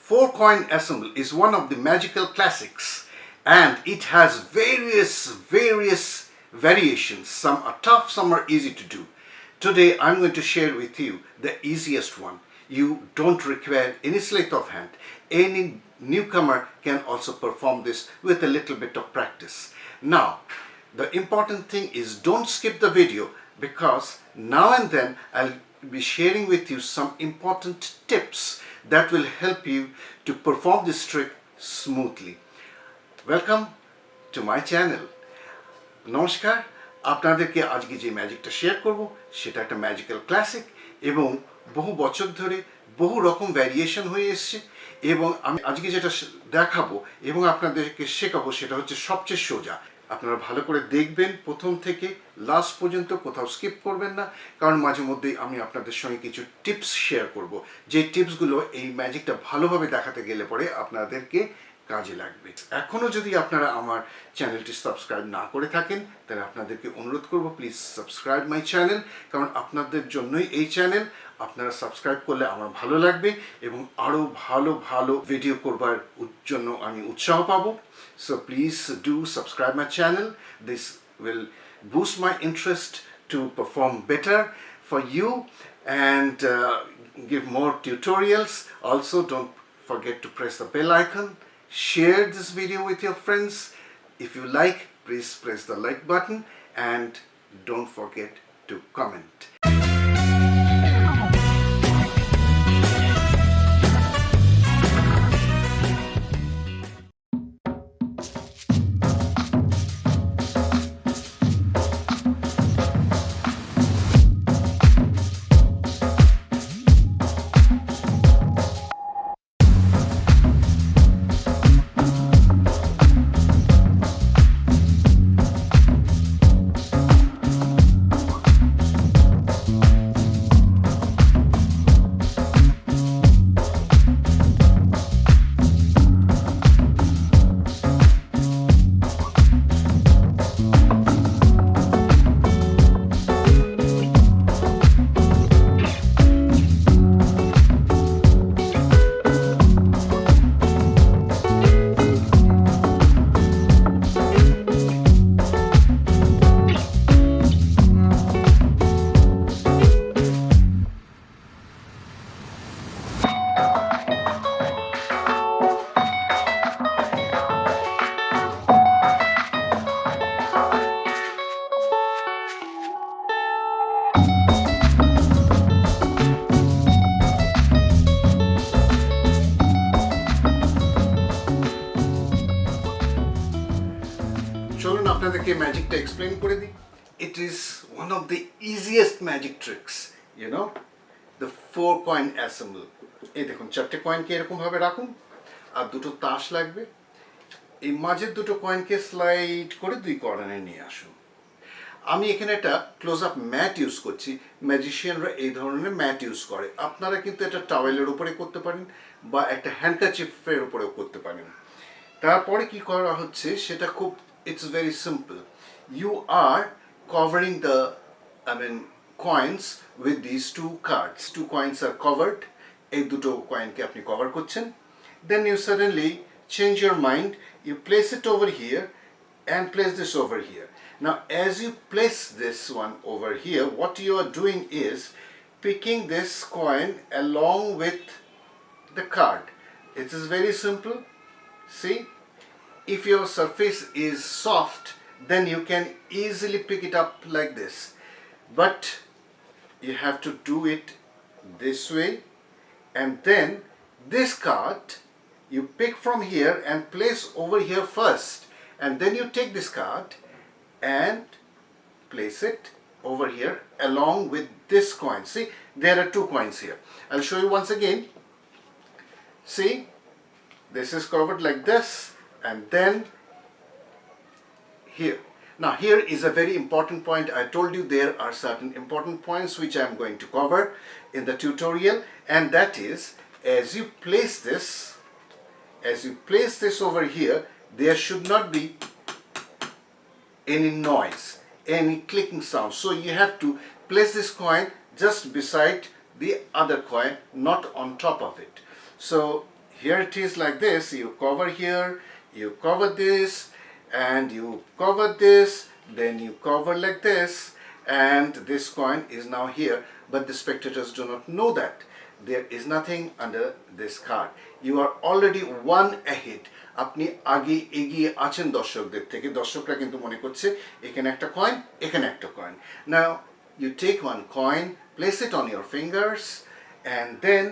four coin assemble is one of the magical classics, and it has various variations. Some are tough, some are easy to do. Today I'm going to share with you the easiest one. You don't require any sleight of hand. Any newcomer can also perform this with a little bit of practice. Now, the important thing is don't skip the video, because now and then I'll be sharing with you some important tips that will help you to perform this trick smoothly. Welcome to my channel. নমস্কার, আপনাদেরকে আজকে যে ম্যাজিকটা share করব সেটা একটা magical classic এবং বহু বছর ধরে বহু রকম ভ্যারিয়েশন হয়ে এসছে, এবং আমি আজকে যেটা দেখাবো এবং আপনাদেরকে শেখাবো সেটা হচ্ছে সবচেয়ে সোজা। আপনারা ভালো করে দেখবেন প্রথম থেকে লাস্ট পর্যন্ত, কোথাও স্কিপ করবেন না, কারণ মাঝে মধ্যেই আমি আপনাদের সঙ্গে কিছু টিপস শেয়ার করব, যে টিপসগুলো এই ম্যাজিকটা ভালোভাবে দেখাতে গেলে পরে আপনাদেরকে কাজে লাগবে। এখনও যদি আপনারা আমার চ্যানেলটি সাবস্ক্রাইব না করে থাকেন তাহলে আপনাদেরকে অনুরোধ করব, প্লিজ সাবস্ক্রাইব মাই চ্যানেল, কারণ আপনাদের জন্যই এই চ্যানেল। আপনারা সাবস্ক্রাইব করলে আমার ভালো লাগবে এবং আরও ভালো ভিডিও করবার জন্য আমি উৎসাহ পাবো। So please do subscribe my channel. This will boost my interest to perform better for you and give more tutorials. Also, don't forget to press the bell icon. Share this video with your friends. If you like, please press the like button and don't forget to comment. চলুন আপনাদেরকে ম্যাজিকটা explain করে দিই। It is one of the easiest magic tricks, you know, the four coin assemble. এই দেখুন, চারটে কয়েনকে এরকম ভাবে রাখুন আর দুটো তাস লাগবে। এই মাঝের দুটো কয়েনকে স্লাইড করে দুই কর্নারে নিয়ে আসুন। আমি এখানে একটা ক্লোজ আপ ম্যাট ইউজ করছি। ম্যাজিশিয়ানরা এই ধরনের ম্যাট ইউজ করে। আপনারা কিন্তু এটা টাওয়েলের উপরে করতে পারেন বা একটা হ্যান্ডকারচিফের উপরেও করতে পারেন। তারপরে কি করা হচ্ছে সেটা খুব, it's very simple. You are covering the coins with these two cards. Two coins are covered. এই দুটো কয়েনকে আপনি কভার করছেন। Then you suddenly change your mind. You place it over here and place this over here. Now as you place this one over here, what you are doing is picking this coin along with the card. It is very simple. See? If your surface is soft, then you can easily pick it up like this. But you have to do it this way, and then this card you pick from here and place over here first, and then you take this card and place it over here along with this coin. See, there are two coins here. I'll show you once again. See, this is covered like this, and then here. Now here is a very important point. I told you there are certain important points which I am going to cover in the tutorial, and that is, as you place this over here, there should not be any noise, any clicking sound. So you have to place this coin just beside the other coin, not on top of it. So here it is like this. You cover here, you cover this, and you cover this, then you cover like this, and this coin is now here, but the spectators do not know that. There is nothing under this card. You are already one ahead. আপনি আগে এগিয়ে আছেন দর্শকদের থেকে। দর্শকরা কিন্তু মনে করছে এখানে একটা কয়েন, এখানে একটা coin. Now you take one coin, place it on your fingers, and then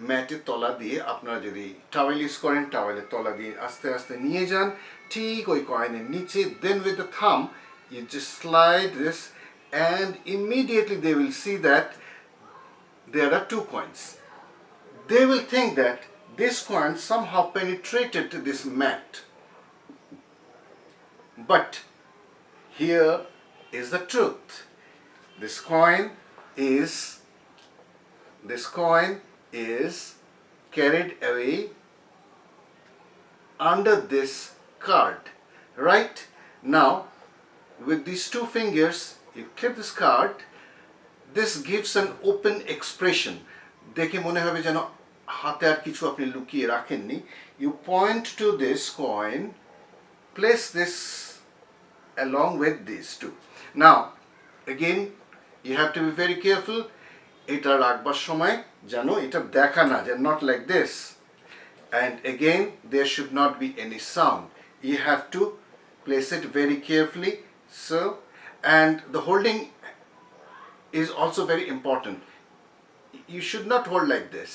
ম্যাটের তলা দিয়ে আপনারা যদি টাওয়েল ইউজ করেন, টাওয়েলের তলা দিয়ে আস্তে আস্তে নিয়ে যান ঠিক ওই কয়েনের নিচে। Then with the thumb you just slide this, and immediately they will see that there are two coins. They will think that this coin somehow penetrated this mat. But here is the truth. This coin is carried away under this card. Right? Now, with these two fingers, you clip this card. This gives an open expression. দেখে মনে হবে যেন হাতে আর কিছু আপনি লুকিয়ে রাখেননি। You point to this coin, place this along with these two. Now, again, you have to be very careful. এটা রাখবার সময় যেন এটা দেখা না যায়, not like this. And again, there should not be any sound. You have to place it very carefully. So, and the holding is also very important. You should not hold like this.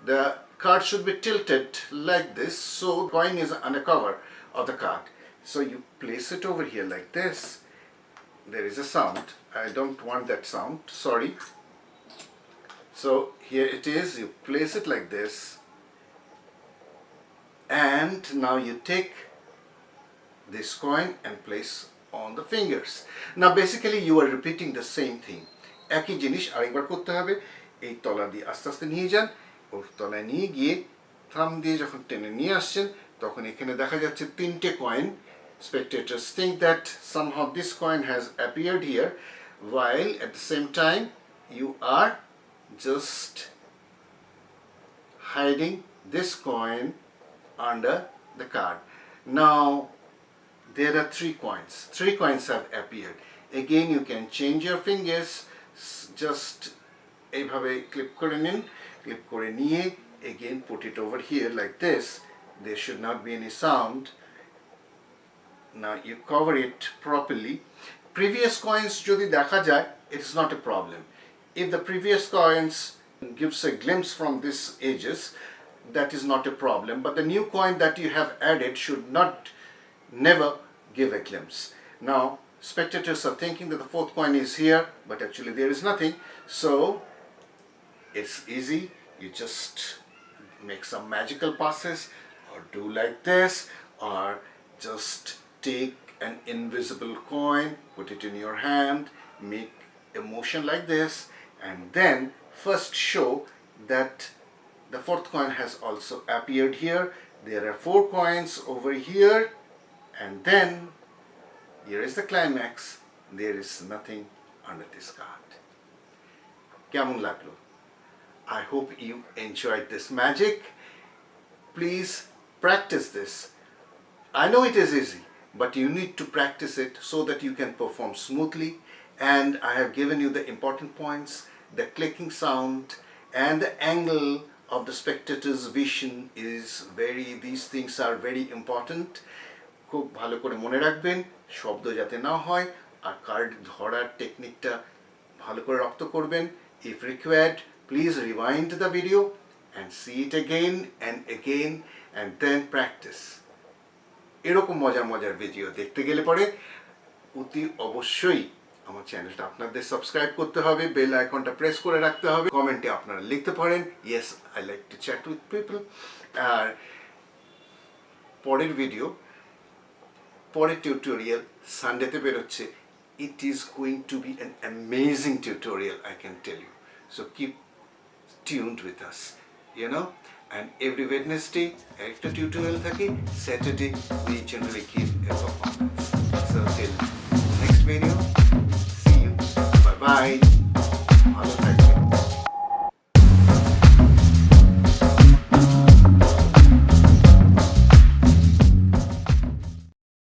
The card should be tilted like this, so coin is on the cover of the card. So you place it over here like this. There is a sound. I don't want that sound, sorry. So here it is, you place it like this, and now you take this coin and place on the fingers. Now basically you are repeating the same thing. একই জিনিস আরেকবার করতে হবে। এই তলা দিয়ে আস্তে আস্তে নিয়ে যান, ওর তলায় নিয়ে গিয়ে থাম দিয়ে যখন টেনে নিয়ে আসছেন তখন এখানে দেখা যাচ্ছে তিনটে coin. Spectators think that somehow this coin has appeared here, while at the same time you are just hiding this coin under the card. Now there are three coins. Three coins have appeared. Again, you can change your fingers. Just এইভাবে clip করে নিন, clip করে নিয়ে again put it over here like this. There should not be any sound. Now you cover it properly. Previous coins যদি দেখা যায়, it is not a problem. If the previous coins gives a glimpse from these edges, that is not a problem. But the new coin that you have added should never give a glimpse. Now spectators are thinking that the fourth coin is here, but actually there is nothing. So it's easy. You just make some magical passes, or do like this, or just take an invisible coin, put it in your hand, make a motion like this, and then first show that the fourth coin has also appeared here. There are four coins over here, and then here is the climax. There is nothing under this card. কেমন লাগলো? I hope you enjoyed this magic. Please practice this. I know it is easy, but you need to practice it so that you can perform smoothly. And I have given you the important points, the clicking sound, and the angle of the spectator's vision is these things are very important. খুব ভালো করে মনে রাখবেন, শব্দ যাতে না হয়, আর card ধরার টেকনিকটা ভালো করে রপ্ত করবেন। If required, please rewind the video and see it again and then practice. এরকম মজার মজার ভিডিও দেখতে গেলে পরে অতি অবশ্যই আমার চ্যানেলটা আপনাদের সাবস্ক্রাইব করতে হবে, বেল আইকনটা প্রেস করে রাখতে হবে, কমেন্টে আপনারা লিখতে পারেন yes I like to chat with people. আর পরের ভিডিও, পরের টিউটোরিয়াল সানডেতে বেরোচ্ছে। It is going to be an amazing tutorial, I can tell you. So keep tuned with us, you know. And every Wednesday, একটা tutorial থাকে, Saturday we generally give a performance. So till